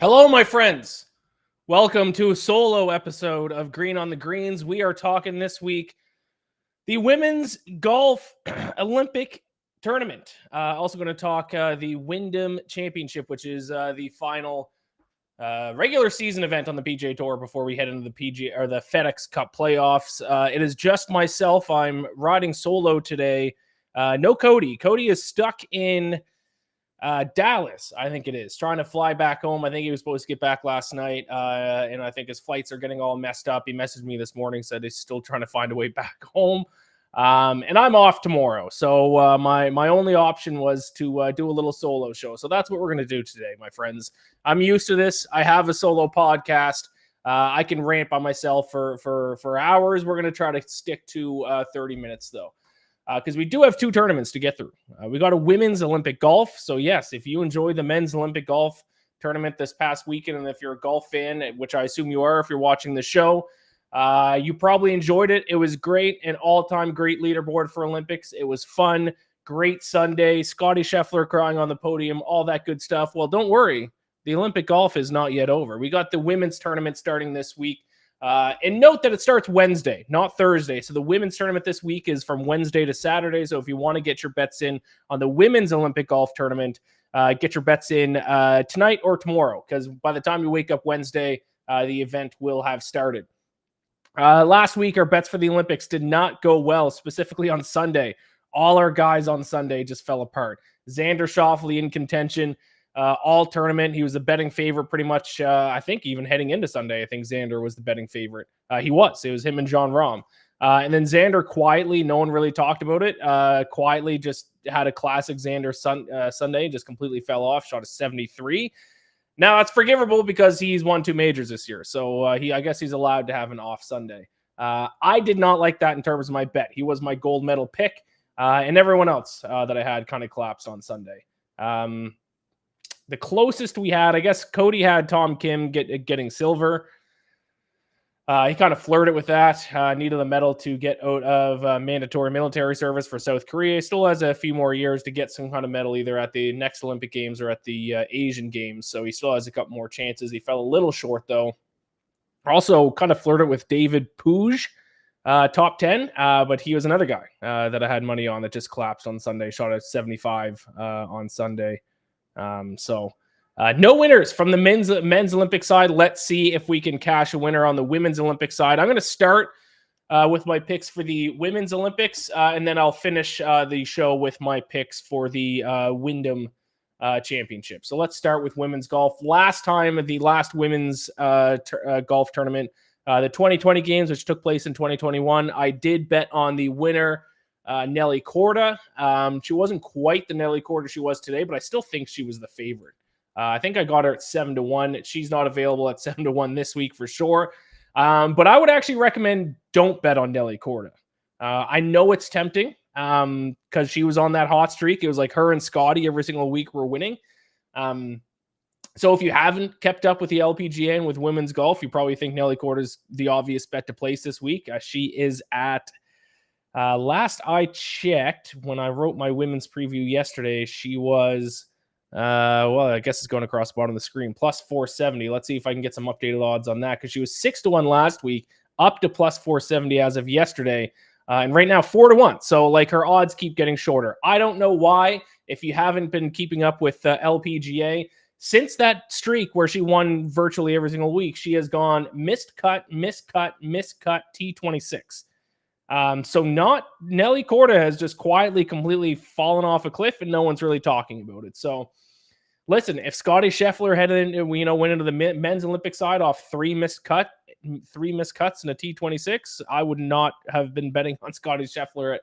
Hello, my friends. Welcome to a solo episode of Green on the Greens. We are talking this week the women's golf Olympic tournament. Also going to talk the Wyndham Championship, which is the final regular season event on the PGA Tour before we head into the PGA or the FedEx Cup playoffs. It is just myself. I'm riding solo today. No Cody. Cody is stuck in Dallas, I think it is, trying to fly back home. I think he was supposed to get back last night, and I think his flights are getting all messed up. He messaged me this morning, said he's still trying to find a way back home. And I'm off tomorrow, so my only option was to do a little solo show. So that's what we're going to do today, my friends. I'm used to this. I have a solo podcast. I can rant by myself for hours. We're going to try to stick to 30 minutes, though, because we do have two tournaments to get through. We got a women's Olympic golf. So, yes, if you enjoyed the men's Olympic golf tournament this past weekend, and if you're a golf fan, which I assume you are if you're watching the show, you probably enjoyed it. It was great, an all-time great leaderboard for Olympics. It was fun, great Sunday, Scotty Scheffler crying on the podium, all that good stuff. Well, don't worry. The Olympic golf is not yet over. We got the women's tournament starting this week. And note that it starts Wednesday, not Thursday. So the women's tournament this week is from Wednesday to Saturday. So if you want to get your bets in on the women's Olympic golf tournament, get your bets in tonight or tomorrow, because by the time you wake up Wednesday, the event will have started. Last week, our bets for the Olympics did not go well, specifically on Sunday. All our guys on Sunday just fell apart. Xander Schauffele in contention. All tournament. He was the betting favorite pretty much, I think, even heading into Sunday. I think Xander was the betting favorite. It was him and John Rahm. And then Xander quietly, no one really talked about it, quietly just had a classic Xander Sunday, just completely fell off, shot a 73. Now, that's forgivable because he's won two majors this year. So I guess he's allowed to have an off Sunday. I did not like that in terms of my bet. He was my gold medal pick, and everyone else that I had kind of collapsed on Sunday. The closest we had, I guess Cody had Tom Kim getting silver. He kind of flirted with that. Needed the medal to get out of mandatory military service for South Korea. He still has a few more years to get some kind of medal either at the next Olympic Games or at the Asian Games. So he still has a couple more chances. He fell a little short, though. Also kind of flirted with David Puig, top 10. But he was another guy that I had money on that just collapsed on Sunday. Shot at 75 on Sunday. No winners from the men's Olympic side. Let's see if we can cash a winner on the women's Olympic side. I'm going to start with my picks for the women's Olympics, and then I'll finish the show with my picks for the Wyndham Championship. So let's start with women's golf. Last time, the last women's golf tournament, the 2020 games, which took place in 2021, I did bet on the winner, Nelly Korda. She wasn't quite the Nelly Korda she was today, but I still think she was the favorite. I think I got her at 7-1. She's not available at 7-1 this week for sure. But I would actually recommend don't bet on Nelly Korda. I know it's tempting because she was on that hot streak. It was like her and Scotty every single week were winning. So if you haven't kept up with the LPGA and with women's golf, you probably think Nelly Korda is the obvious bet to place this week. She is at last I checked, when I wrote my women's preview yesterday, she was, I guess it's going across the bottom of the screen, plus 470. Let's see if I can get some updated odds on that, because she was 6-1 last week, up to plus 470 as of yesterday, and right now 4-1. So like her odds keep getting shorter. I don't know why. If you haven't been keeping up with LPGA, since that streak where she won virtually every single week, she has gone missed cut, T26. So not Nelly Korda has just quietly, completely fallen off a cliff, and no one's really talking about it. So listen, if Scotty Scheffler went into the men's Olympic side off three missed cuts and a T26, I would not have been betting on Scotty Scheffler at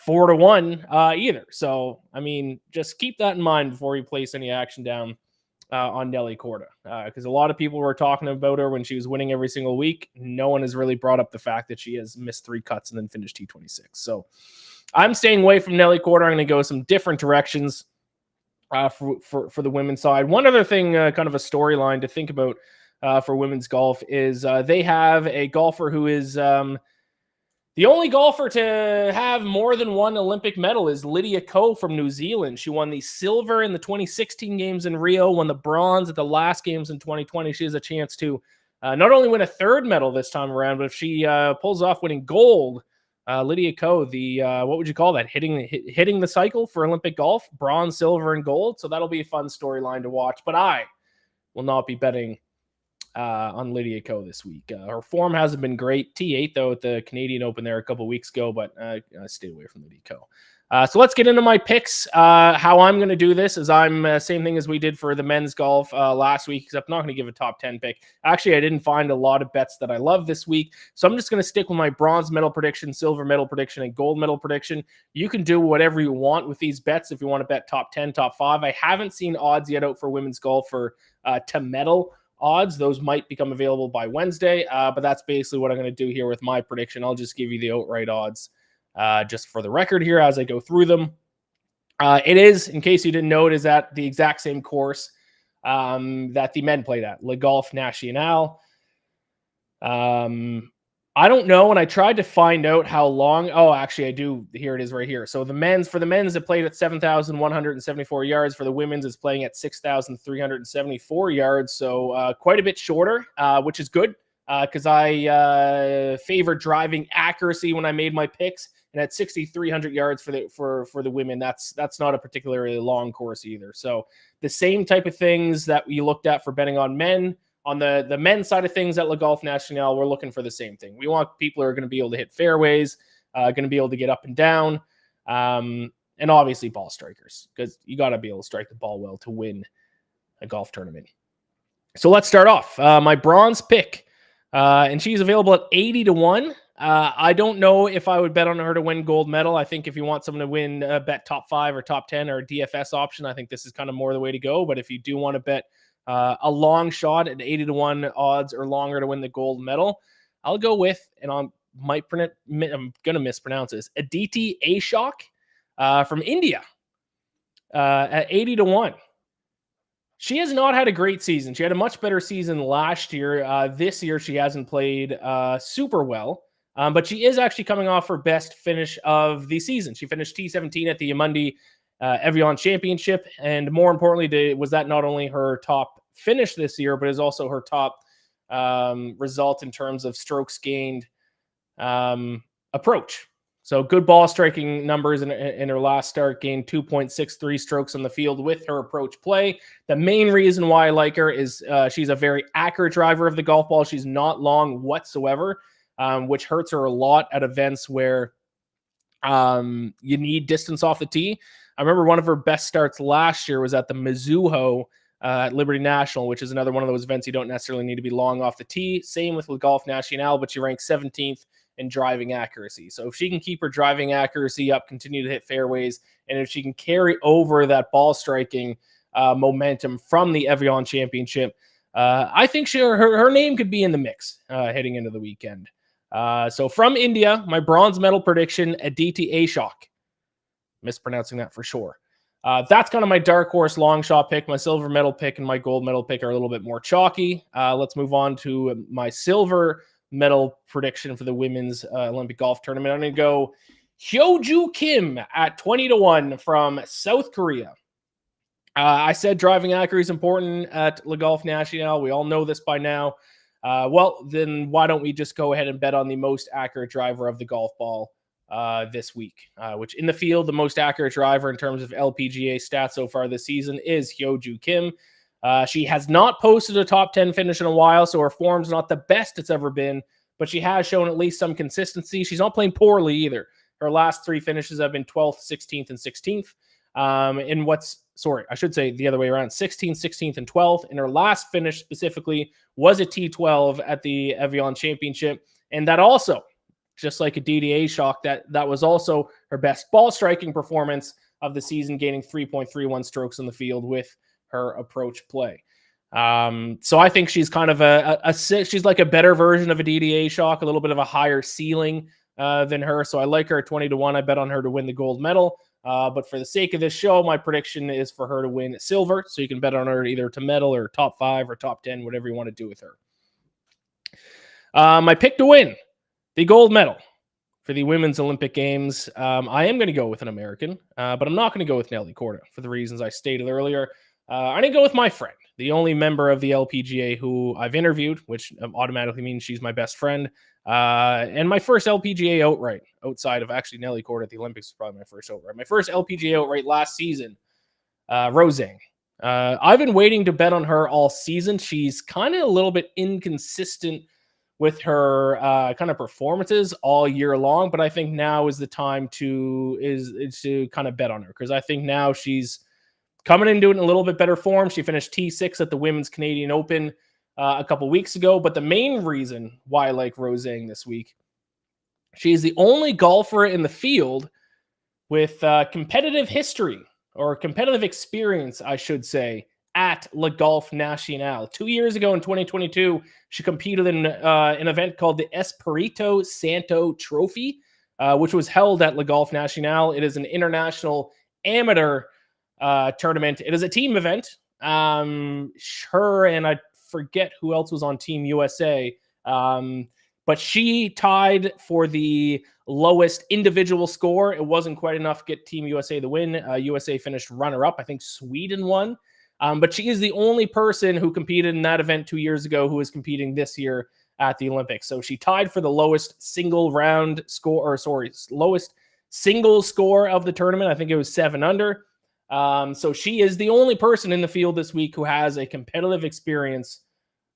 4-1 either. So, I mean, just keep that in mind before you place any action down on Nelly Korda, because a lot of people were talking about her when she was winning every single week. No one has really brought up the fact that she has missed three cuts and then finished T26. So I'm staying away from Nelly Korda. I'm going to go some different directions for the women's side. One other thing, kind of a storyline to think about for women's golf is they have a golfer who is The only golfer to have more than one Olympic medal is Lydia Ko from New Zealand. She won the silver in the 2016 games in Rio, won the bronze at the last games in 2020. She has a chance to not only win a third medal this time around, but if she pulls off winning gold, Lydia Ko, the what would you call that? Hitting the cycle for Olympic golf, bronze, silver, and gold. So that'll be a fun storyline to watch. But I will not be betting on Lydia Ko this week. Her form hasn't been great. T8 though at the Canadian Open there a couple weeks ago, but I stayed away from Lydia Ko. So let's get into my picks. How I'm going to do this is I'm same thing as we did for the men's golf last week, except I'm not going to give a top 10 pick. Actually, I didn't find a lot of bets that I love this week, so I'm just going to stick with my bronze medal prediction, silver medal prediction, and gold medal prediction. You can do whatever you want with these bets if you want to bet top 10, top 5. I haven't seen odds yet out for women's golf for to medal odds. Those might become available by Wednesday, but that's basically what I'm going to do here with my prediction. I'll just give you the outright odds just for the record here as I go through them. It is, in case you didn't know, it is at the exact same course that the men played at, Le Golf National. I don't know, and I tried to find out how long. Oh, actually, I do. Here it is right here. So for the men's, it played at 7,174 yards. For the women's, it's playing at 6,374 yards. So quite a bit shorter, which is good because I favored driving accuracy when I made my picks. And at 6,300 yards for the women, that's not a particularly long course either. So the same type of things that we looked at for betting on men. On the men's side of things at Le Golf National, we're looking for the same thing. We want people who are going to be able to hit fairways, going to be able to get up and down, and obviously ball strikers, because you got to be able to strike the ball well to win a golf tournament. So let's start off. My bronze pick, and she's available at 80-1. I don't know if I would bet on her to win gold medal. I think if you want someone to win, bet top 5 or top 10 or a DFS option, I think this is kind of more the way to go. But if you do want to bet a long shot at 80-1 odds or longer to win the gold medal, I'll go with, and I'm going to mispronounce this, Aditi Ashok from India at 80-1. She has not had a great season. She had a much better season last year. This year, she hasn't played super well, but she is actually coming off her best finish of the season. She finished T17 at the Yamundi Evian Championship, and more importantly, was that not only her top finish this year, but is also her top result in terms of strokes gained approach. So good ball striking numbers in her last start, gained 2.63 strokes on the field with her approach play. The main reason why I like her is she's a very accurate driver of the golf ball. She's not long whatsoever, which hurts her a lot at events where you need distance off the tee. I remember one of her best starts last year was at the Mizuho at Liberty National, which is another one of those events you don't necessarily need to be long off the tee. Same with Le Golf National, but she ranks 17th in driving accuracy. So if she can keep her driving accuracy up, continue to hit fairways, and if she can carry over that ball striking momentum from the Evian Championship, I think her name could be in the mix heading into the weekend. So from India, my bronze medal prediction, Aditi Ashok. Mispronouncing that for sure. That's kind of my dark horse long shot pick. My silver medal pick and my gold medal pick are a little bit more chalky. Let's move on to my silver medal prediction for the women's Olympic golf tournament. I'm going to go Hyoju Kim at 20-1 from South Korea. I said driving accuracy is important at Le Golf National. We all know this by now. Well, then why don't we just go ahead and bet on the most accurate driver of the golf ball this week, which in the field, the most accurate driver in terms of LPGA stats so far this season is Hyoju Kim. She has not posted a top 10 finish in a while, so her form's not the best it's ever been, but she has shown at least some consistency. She's not playing poorly either. Her last 3 finishes have been 12th, 16th, and 16th. I should say the other way around, 16th, 16th, and 12th. And her last finish specifically was a T12 at the Evian Championship. And that also, just like Aditi Ashok, that was also her best ball striking performance of the season, gaining 3.31 strokes on the field with her approach play. So I think she's kind of she's like a better version of Aditi Ashok, a little bit of a higher ceiling than her. So I like her at 20-1. I bet on her to win the gold medal. But for the sake of this show, my prediction is for her to win silver. So you can bet on her either to medal or top 5 or top 10, whatever you want to do with her. My pick to win the gold medal for the Women's Olympic Games, I am going to go with an American, but I'm not going to go with Nelly Korda for the reasons I stated earlier. I'm going to go with my friend, the only member of the LPGA who I've interviewed, which automatically means she's my best friend. And my first LPGA outright, outside of actually Nelly Korda at the Olympics, was probably my first outright. My first LPGA outright last season, Rose Zhang. I've been waiting to bet on her all season. She's kind of a little bit inconsistent with her kind of performances all year long, but I think now is the time to kind of bet on her, because I think now she's coming into it in a little bit better form. She finished T6 at the Women's Canadian Open a couple weeks ago, but the main reason why I like Rose Zhang this week, she's the only golfer in the field with competitive history, or competitive experience, I should say, at Le Golf Nacional. 2 years ago in 2022, she competed in an event called the Espirito Santo Trophy, which was held at Le Golf Nacional. It is an international amateur tournament. It is a team event. Her and I forget who else was on Team USA, but she tied for the lowest individual score. It wasn't quite enough to get Team USA the win. USA finished runner-up. I think Sweden won. But she is the only person who competed in that event 2 years ago who is competing this year at the Olympics. So she tied for the lowest single round score, lowest single score of the tournament. I think it was 7 under. So she is the only person in the field this week who has a competitive experience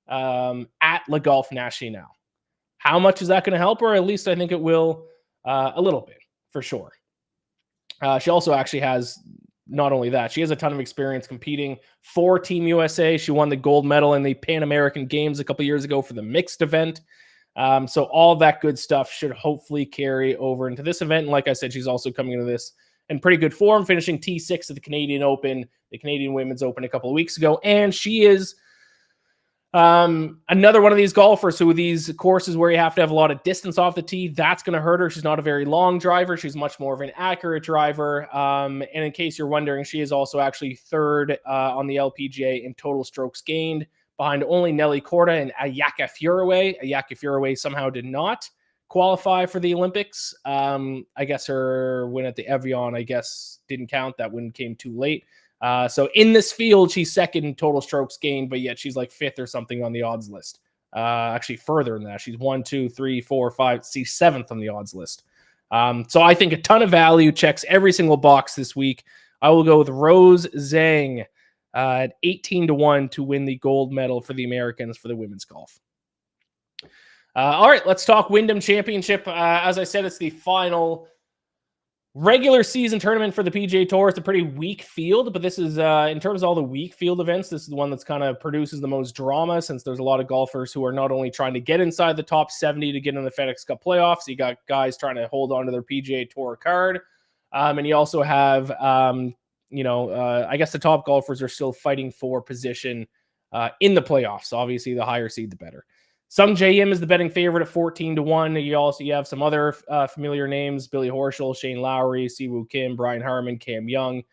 at Le Golf Nacional. How much is that going to help her? At least I think it will a little bit, for sure. She also actually has, not only that, she has a ton of experience competing for Team USA. She won the gold medal in the Pan American Games a couple years ago for the mixed event. So all that good stuff should hopefully carry over into this event. And like I said, she's also coming into this in pretty good form, finishing T6 at the Canadian Open, the Canadian Women's Open a couple of weeks ago. And she is another one of these golfers who, these courses where you have to have a lot of distance off the tee, that's going to hurt her. She's not a very long driver. She's much more of an accurate driver. And in case you're wondering, she is also actually third on the LPGA in total strokes gained, behind only Nelly Korda and Ayaka Furue. Ayaka Furue somehow did not qualify for the Olympics. I guess her win at the Evian, didn't count. That win came too late. So in this field, she's second in total strokes gained, but yet she's like fifth or something on the odds list. Actually further than that. She's 1, 2, 3, 4, 5. She's seventh on the odds list. So I think a ton of value, checks every single box this week. I will go with Rose Zhang at 18-1 to win the gold medal for the Americans for the women's golf. All right, let's talk Wyndham Championship. As I said, it's the final regular season tournament for the PGA Tour. It's a pretty weak field, but this is, in terms of all the weak field events, this is the one that's kind of produces the most drama, since there's a lot of golfers who are not only trying to get inside the top 70 to get in the FedEx Cup playoffs, you got guys trying to hold on to their PGA Tour card, and you also have, I guess the top golfers are still fighting for position in the playoffs. Obviously, the higher seed, the better. Sung Jae Im is the betting favorite at 14-1. You have some other familiar names: Billy Horschel, Shane Lowry, Siwoo Kim, Brian Harmon, Cam Young,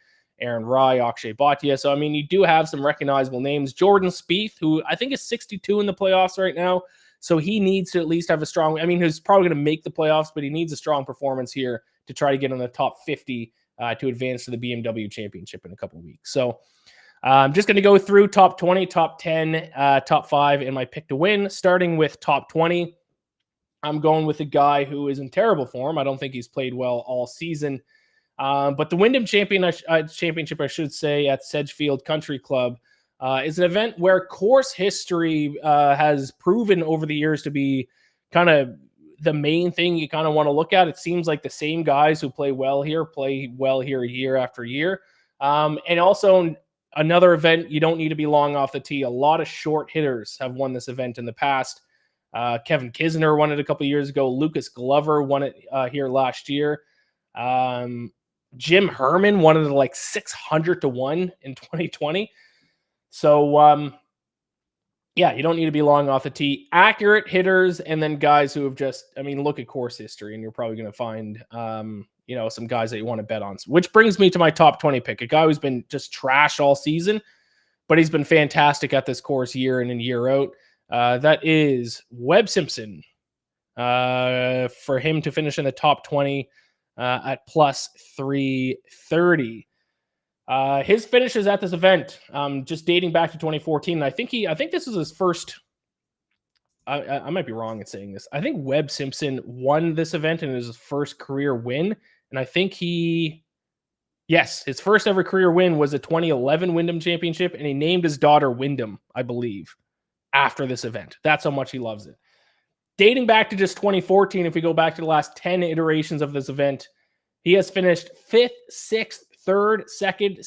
Aaron Rai, Akshay Bhatia. So, I mean, you do have some recognizable names. Jordan Spieth, who I think is 62 in the playoffs right now. So he needs to at least have a strong, he's probably going to make the playoffs, but he needs a strong performance here to try to get in the top 50 to advance to the BMW Championship in a couple of weeks. So I'm just going to go through top 20, top 10, top 5 in my pick to win. Starting with top 20, I'm going with a guy who is in terrible form. I don't think he's played well all season. But the Wyndham Championship, I should say, at Sedgefield Country Club is an event where course history has proven over the years to be kind of the main thing you kind of want to look at. It seems like the same guys who play well here year after year. And also, another event, you don't need to be long off the tee. A lot of short hitters have won this event in the past. Kevin Kisner won it a couple years ago. Lucas Glover won it here last year. Jim Herman won it like 600-1 in 2020. So, you don't need to be long off the tee. Accurate hitters, and then guys who have just, look at course history, and you're probably going to find some guys that you want to bet on. Which brings me to my top 20 pick, a guy who's been just trash all season, but he's been fantastic at this course year in and year out. That is Webb Simpson. for him to finish in the top 20 at plus 330. His finishes at this event, just dating back to 2014. I think this is his first. I might be wrong in saying this. I think Webb Simpson won this event and it was his first career win. And I think his first ever career win was a 2011 Wyndham Championship, and he named his daughter Wyndham, I believe, after this event. That's how much he loves it. Dating back to just 2014, if we go back to the last 10 iterations of this event, he has finished 5th, 6th, 3rd, 2nd,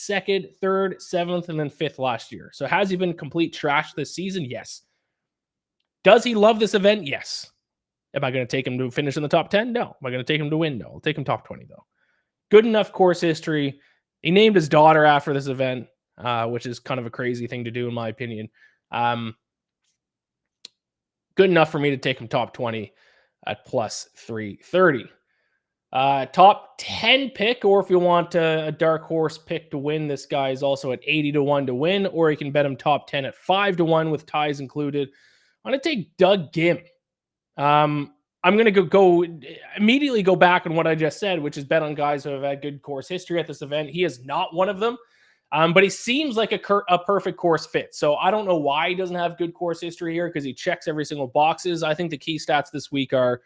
3rd, 7th, and then 5th last year. So has he been complete trash this season? Yes. Does he love this event? Yes. Am I going to take him to finish in the top 10? No. Am I going to take him to win? No. I'll take him top 20, though. Good enough course history. He named his daughter after this event, which is kind of a crazy thing to do, in my opinion. Good enough for me to take him top 20 at plus 330. Top 10 pick, or if you want a dark horse pick to win, this guy is also at 80-1 to win, or you can bet him top 10 at 5-1 with ties included. I'm going to take Doug Ghim. I'm going to go immediately go back on what I just said, which is bet on guys who have had good course history at this event. He is not one of them, but he seems like a perfect course fit. So I don't know why he doesn't have good course history here, because he checks every single boxes. I think the key stats this week are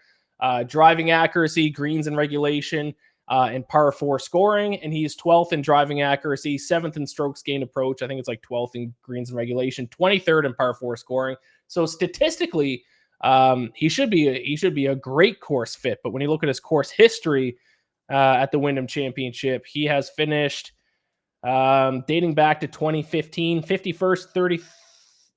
driving accuracy, greens and regulation, and par 4 scoring. And he's 12th in driving accuracy, 7th in strokes gained approach. I think it's like 12th in greens and regulation, 23rd in par 4 scoring. So statistically, he should be a great course fit. But when you look at his course history at the Wyndham Championship, he has finished dating back to 2015, 51st, 30.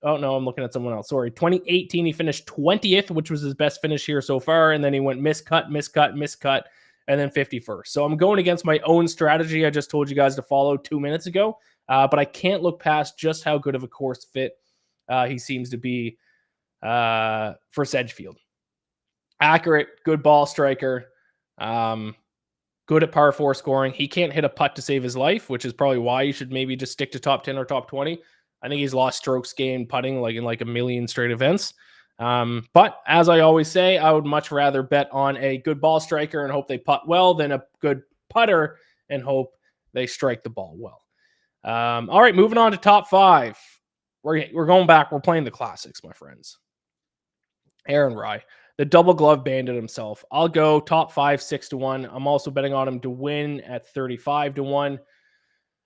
Oh no, I'm looking at someone else. Sorry. 2018, he finished 20th, which was his best finish here so far. And then he went miscut, and then 51st. So I'm going against my own strategy I just told you guys to follow 2 minutes ago. But I can't look past just how good of a course fit he seems to be for Sedgefield. Accurate, good ball striker, good at par 4 scoring. He can't hit a putt to save his life, which is probably why you should maybe just stick to top 10 or top 20. I think he's lost strokes gained putting in a million straight events. But as I always say, I would much rather bet on a good ball striker and hope they putt well than a good putter and hope they strike the ball well. All right, moving on to top 5. We're going back. We're playing the classics, my friends. Aaron Rai, the double glove bandit himself. I'll go top 5, 6-1. I'm also betting on him to win at 35-1.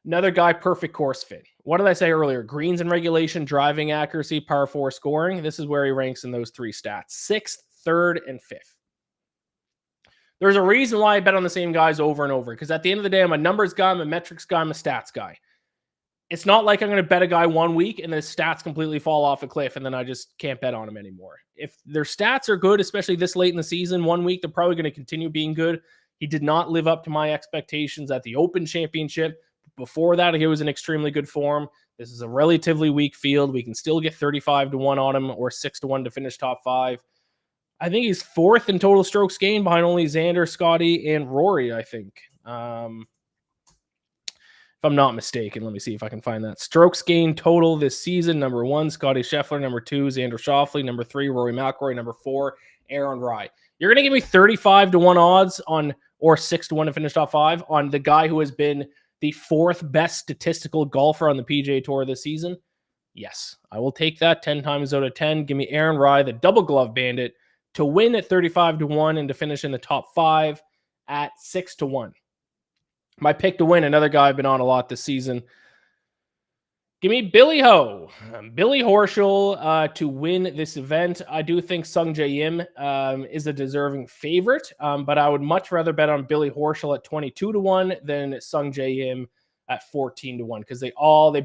Another guy, perfect course fit. What did I say earlier? Greens and regulation, driving accuracy, par 4 scoring. This is where he ranks in those 3 stats. 6th, 3rd, and 5th. There's a reason why I bet on the same guys over and over, because at the end of the day, I'm a numbers guy, I'm a metrics guy, I'm a stats guy. It's not like I'm going to bet a guy 1 week and the stats completely fall off a cliff and then I just can't bet on him anymore. If their stats are good, especially this late in the season, 1 week, they're probably going to continue being good. He did not live up to my expectations at the Open Championship. Before that, he was in extremely good form. This is a relatively weak field. We can still get 35-1 on him or 6-1 to finish top 5. I think he's 4th in total strokes gained behind only Xander, Scotty, and Rory, I think. If I'm not mistaken, let me see if I can find that. Strokes gained total this season, number 1, Scotty Scheffler, number 2, Xander Schauffele, number 3, Rory McIlroy, number 4, Aaron Rai. You're going to give me 35-1 odds on, or 6-1 to finish top 5 on the guy who has been the 4th best statistical golfer on the PGA Tour this season? Yes, I will take that 10 times out of 10. Give me Aaron Rai, the double glove bandit, to win at 35-1 and to finish in the top 5 at 6-1. My pick to win, another guy I've been on a lot this season. Give me Billy Ho, Billy Horschel to win this event. I do think Sung Jae Im is a deserving favorite, but I would much rather bet on Billy Horschel at 22-1 than Sung Jae Im at 14-1 because they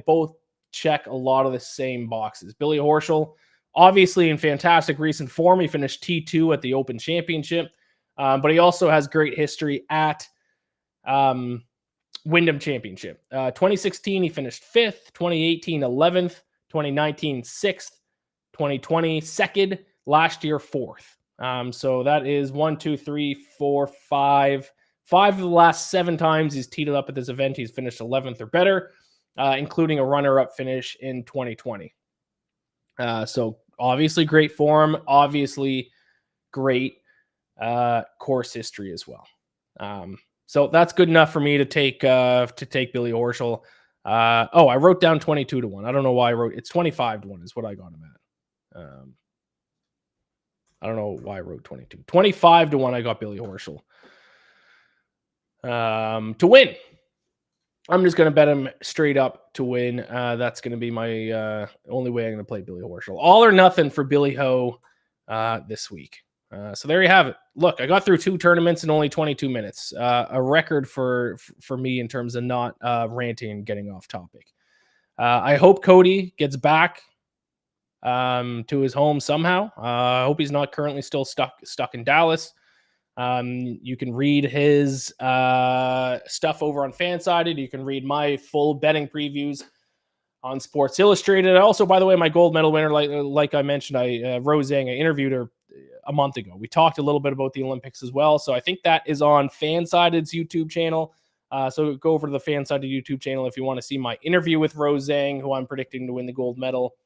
both check a lot of the same boxes. Billy Horschel, obviously in fantastic recent form. He finished T2 at the Open Championship, but he also has great history at Wyndham Championship. 2016, he finished 5th. 2018, 11th. 2019, 6th. 2020, 2nd. Last year, 4th. So that is 1, 2, 3, 4, 5. 5 of the last 7 times he's teed it up at this event. He's finished 11th or better, including a runner-up finish in 2020. So obviously great form. Obviously great course history as well. So that's good enough for me to take Billy Horschel. I wrote down 22-1. I don't know why I wrote it's 25-1 is what I got him at. I don't know why I wrote 22. 25-1. I got Billy Horschel to win. I'm just going to bet him straight up to win. That's going to be my only way I'm going to play Billy Horschel. All or nothing for Billy Ho this week. So there you have it. Look, I got through 2 tournaments in only 22 minutes. A record for me in terms of not ranting and getting off topic. I hope Cody gets back to his home somehow. I hope he's not currently still stuck in Dallas. You can read his stuff over on Fansided. You can read my full betting previews on Sports Illustrated. Also, by the way, my gold medal winner, like I mentioned, Rose Zhang, I interviewed her a month ago. We talked a little bit about the Olympics as well. So I think that is on Fansided's YouTube channel. So go over to the Fansided YouTube channel if you want to see my interview with Rose Zhang, who I'm predicting to win the gold medal.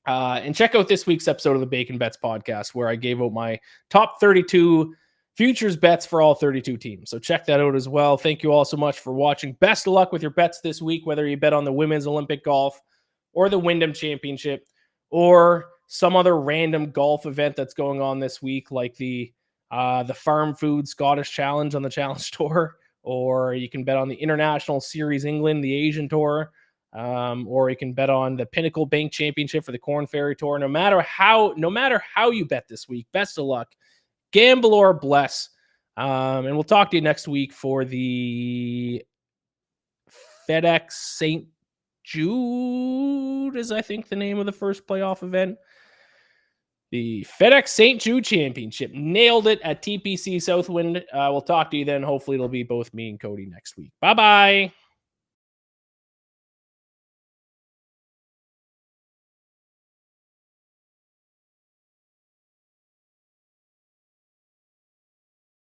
And check out this week's episode of the Bacon Bets podcast, where I gave out my top 32 futures bets for all 32 teams. So check that out as well. Thank you all so much for watching. Best of luck with your bets this week, whether you bet on the Women's Olympic Golf or the Wyndham Championship or some other random golf event that's going on this week, like the Farm Food Scottish Challenge on the Challenge Tour, or you can bet on the International Series England, the Asian Tour, or you can bet on the Pinnacle Bank Championship for the Corn Ferry Tour. No matter how you bet this week, best of luck. Gamble or bless. And we'll talk to you next week for the FedEx St. Jude is, I think, the name of the first playoff event. The FedEx St. Jude Championship. Nailed it at TPC Southwind. We'll talk to you then. Hopefully it'll be both me and Cody next week. Bye-bye.